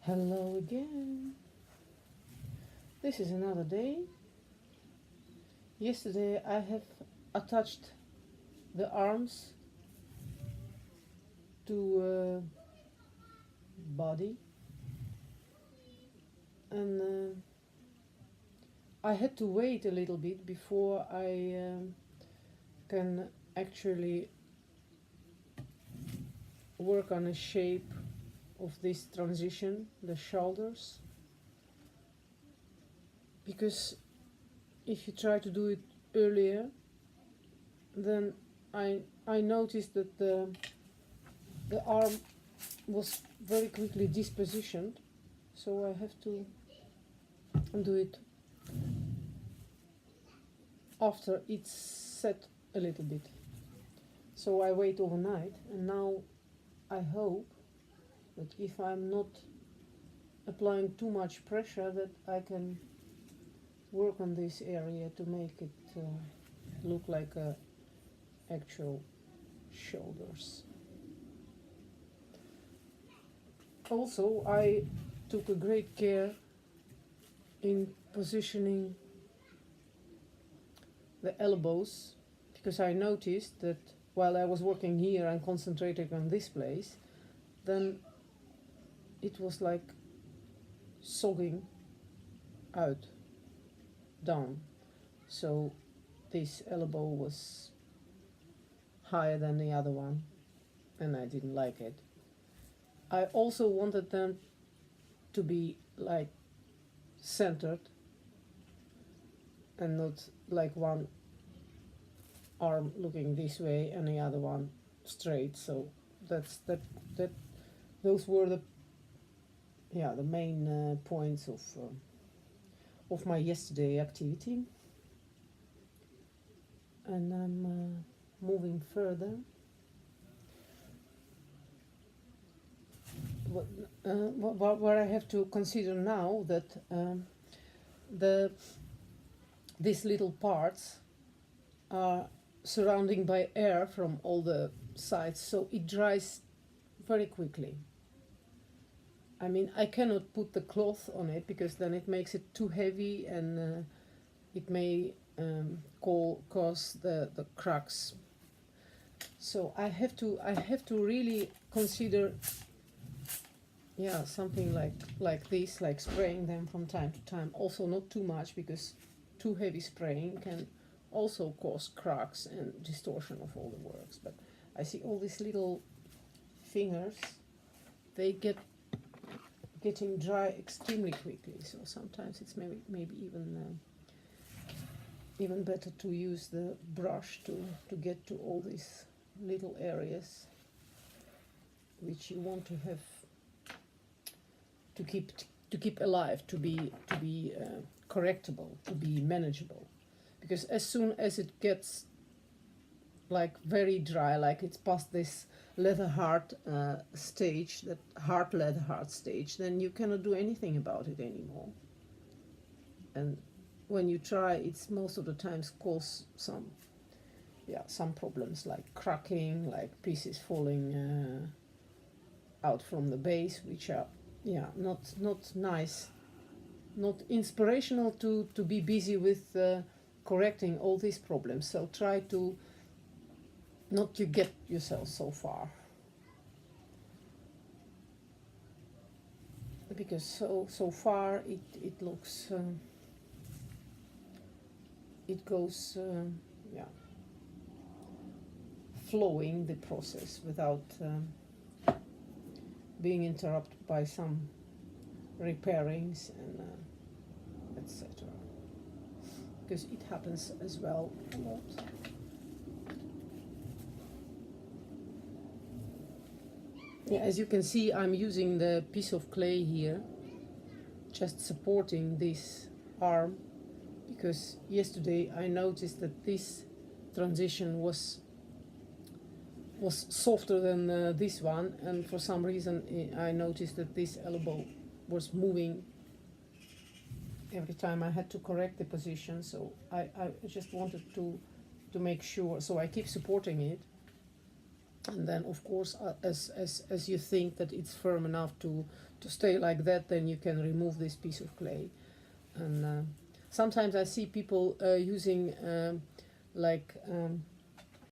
Hello again. This is another day. Yesterday I have attached the arms to body, and I had to wait a little bit before I can actually work on a shape of this transition, the shoulders, because if you try to do it earlier, then I noticed that the arm was very quickly dispositioned, so I have to do it after it's set a little bit. So I wait overnight, and now I hope that if I'm not applying too much pressure, that I can work on this area to make it look like actual shoulders. Also, I took a great care in positioning the elbows, because I noticed that while I was working here and concentrating on this place, then it was like sogging out down. So this elbow was higher than the other one, and I didn't like it. I also wanted them to be like centered and not like one arm looking this way and the other one straight. So those were the main points of my yesterday activity. And I'm moving further. What I have to consider now, that these little parts are surrounding by air from all the sides, so it dries very quickly. I mean, I cannot put the cloth on it because then it makes it too heavy, and it may cause the cracks. So I have to really consider something like this, like spraying them from time to time. Also not too much, because too heavy spraying can also cause cracks and distortion of all the works. But I see all these little fingers, they getting dry extremely quickly, so sometimes it's maybe even better to use the brush to get to all these little areas which you want to have to keep alive, to be correctable, to be manageable. Because as soon as it gets like very dry, like it's past this leather hard stage, that hard leather hard stage, then you cannot do anything about it anymore. And when you try, it's most of the times cause some problems, like cracking, like pieces falling out from the base, which are not nice, not inspirational to be busy with correcting all these problems. So try to not to get yourself so far, because so far it looks it goes flowing the process without being interrupted by some repairings and etc. Because it happens as well a lot. Yeah, as you can see, I'm using the piece of clay here, just supporting this arm, because yesterday I noticed that this transition was softer than this one, and for some reason I noticed that this elbow was moving every time I had to correct the position. So I just wanted to make sure, so I keep supporting it, And then of course as you think that it's firm enough to stay like that, then you can remove this piece of clay. And sometimes I see people using like